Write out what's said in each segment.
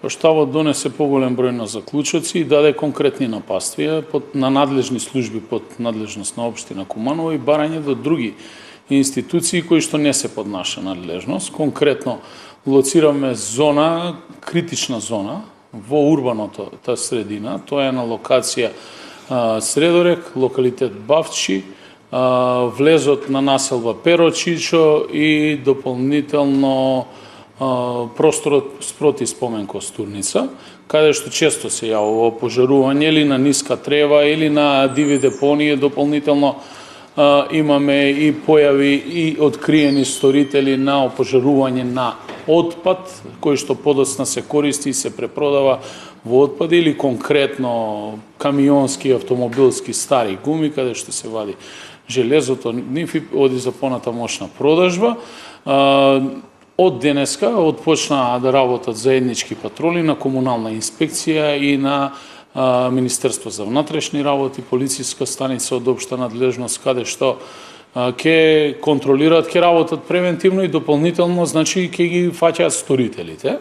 Штабот донесе поголем број на заклучоци и даде конкретни напаствија на надлежни служби под надлежност на општина Куманово и барање до други институции кои што не се под наша надлежност. Конкретно лоциравме зона, критична зона во урбаното средина. Тоа е на локација Средорек, локалитет Бавчи, влезот на населба Перочичо и дополнително просторот спроти спомен Костурница, каде што често се јавува пожарување или на ниска трева или на диви депонии. Дополнително имаме и појави и откриени сторители на опожарување на отпад, кој што подоцна се користи и се препродава во отпади, или конкретно камионски и автомобилски стари гуми, каде што се вади железото, ниф и оди за понатамошна продажба. Од денеска отпочнаа да работат заеднички патроли на комунална инспекција и на Министерство за внатрешни работи, полициска станица од општа надлежност, каде што ќе контролираат, ќе работат превентивно и дополнително, значи ќе ги фаќаат сторителите.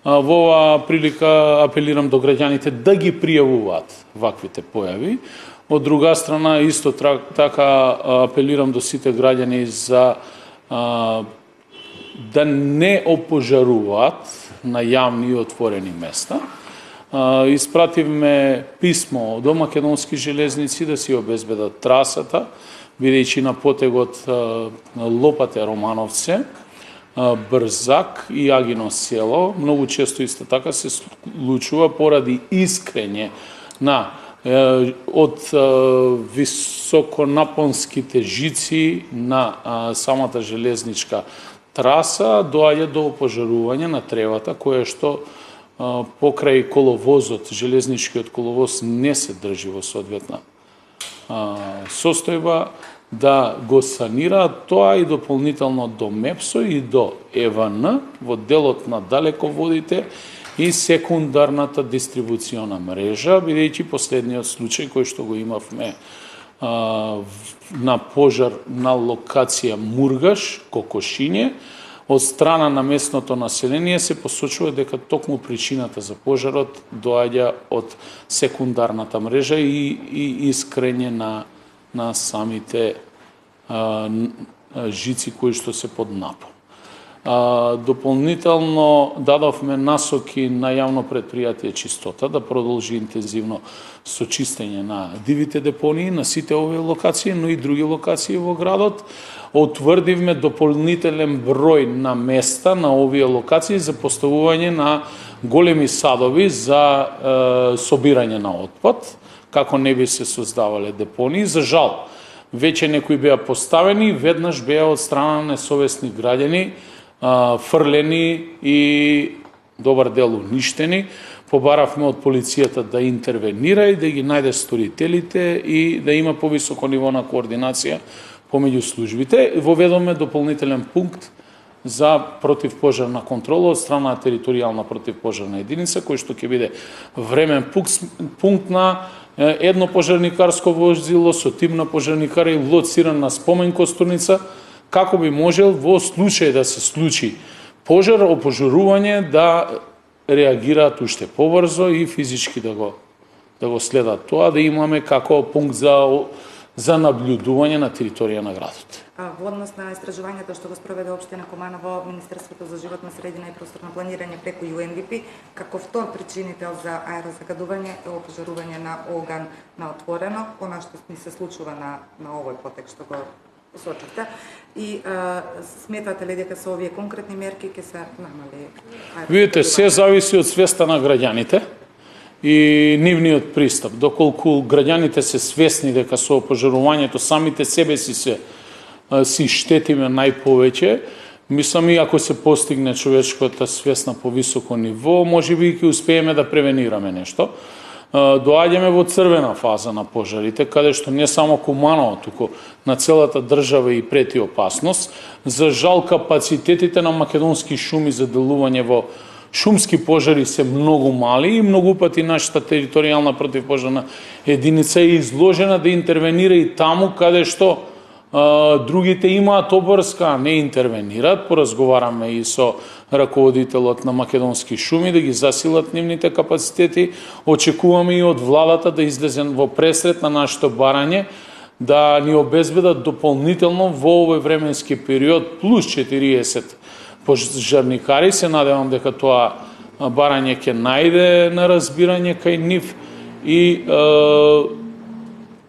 Во оваа прилика апелирам до граѓаните да ги пријавуваат ваквите појави. Од друга страна, исто така апелирам до сите граѓани за да не опожаруваат на јавни и отворени места. Испративме писмо до Македонски железници да си обезбедат трасата, бидејќи на потегот Лопате Романовце, Брзак и Агино село многу често исто така се случува поради искрење на од високонапонските жици на самата железничка траса доаѓа до опожарување на тревата, кое што покрај коловозот, железничкиот коловоз не се држи во соодветна состојба, да го санираат тоа и дополнително до МЕПСО и до ЕВН во делот на далеководите и секундарната дистрибуциона мрежа, бидејќи последниот случај кој што го имавме на пожар на локација Мургаш, Кокошиње, од страна на местното население се посочува дека токму причината за пожарот доаѓа од секундарната мрежа и искрење на самите жици кои што се под напон. Дополнително дадовме насоки на јавно предпријатие Чистота да продолжи интензивно со чистење на дивите депонии на сите овие локации, но и други локации во градот. Отврдивме дополнителен број на места на овие локации за поставување на големи садови за собирање на отпад, како не би се создавале депонии. За жал, веќе некои беа поставени, веднаш беа од страна на несовесни граѓани фрлени и добар дел уништени. Побаравме од полицијата да интервенира и да ги најде сторителите и да има повисоко ниво на координација помеѓу службите. Воведоме дополнителен пункт за противпожарна контрола од страна на територијална противпожарна единица, кој што ќе биде времен пункт на едно пожарникарско возило со тим на пожарникари лоциран на спомен Костурница, како би можел во случај да се случи пожар, опожарување, да реагираат уште побрзо и физички да го следат тоа, да имаме како пункт за наблюдување на територија на градот. Во однос на истражувањето што го спроведе општина Куманово, Министерството за животна средина и просторно планирање преку UNDP, како втор причинител за аерозагадување е опожарување на оган на отворено, она што ни се случува на овој потек што го посочивте. И сметате ли дека со овие конкретни мерки ќе се намали? Видите, се зависи од свеста на граѓаните и нивниот пристап. Доколку граѓаните се свесни дека со опожарувањето самите себе си штетиме најповеќе, мислам и ако се постигне човечката свест на повисоко ниво, можеби ќе успееме да превенираме нешто. Доаѓаме во црвена фаза на пожарите, каде што не само Куманово, туку на целата држава и прети опасност. За жал, капацитетите на македонски шуми за делување во шумски пожари се многу мали и многу пати нашата територијална противпожарна единица е изложена да интервенира и таму каде што Другите имаат обврска, не интервенират, поразговараме и со раководителот на Македонски шуми да ги засилат нивните капацитети. Очекуваме и од владата да излезе во пресрет на нашето барање, да ни обезбедат дополнително во овој временски период плюс 40 пожарникари. Се надевам дека тоа барање ќе најде на разбирање кај нив и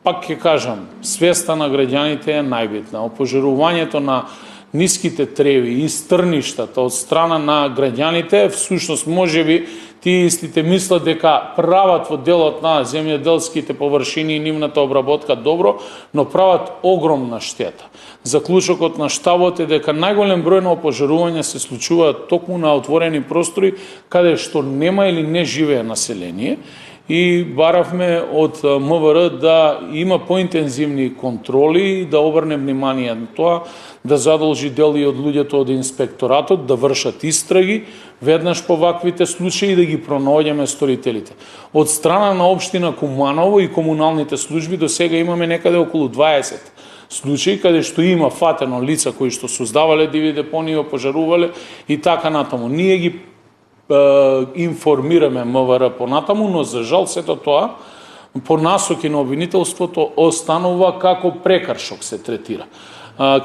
пак ќе кажам, свеста на граѓаните е најбитна. Опожарувањето на ниските треви и стрништата од страна на граѓаните, всушност можеби тие истите мислат дека прават во делот на земјоделските површини и нивната обработка добро, но прават огромна штета. Заклучокот на штабот е дека најголем број на опожарувања се случуваат токму на отворени простори каде што нема или не живее население. И баравме од МВР да има поинтензивни контроли, да обрне внимание на тоа, да задолжи дел и од луѓето од инспекторатот да вршат истраги веднаш по ваквите случаи и да ги пронаоѓаме сторителите. Од страна на општина Куманово и комуналните служби до сега имаме некаде околу 20 случаи каде што има фатено лица кои што создавале диви депонии, опожарувале и така натаму. Ние ги информираме МВР понатаму, но за жал сето тоа по насоки на обвинителството останува како прекршок се третира.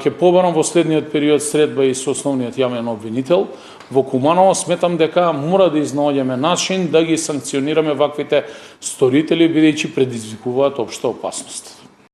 Ке побарам во следниот период средба и со основниот јавен обвинител во Куманово. Сметам дека мора да изнаоѓаме начин да ги санкционираме ваквите сторители, бидејќи предизвикуваат општа опасност.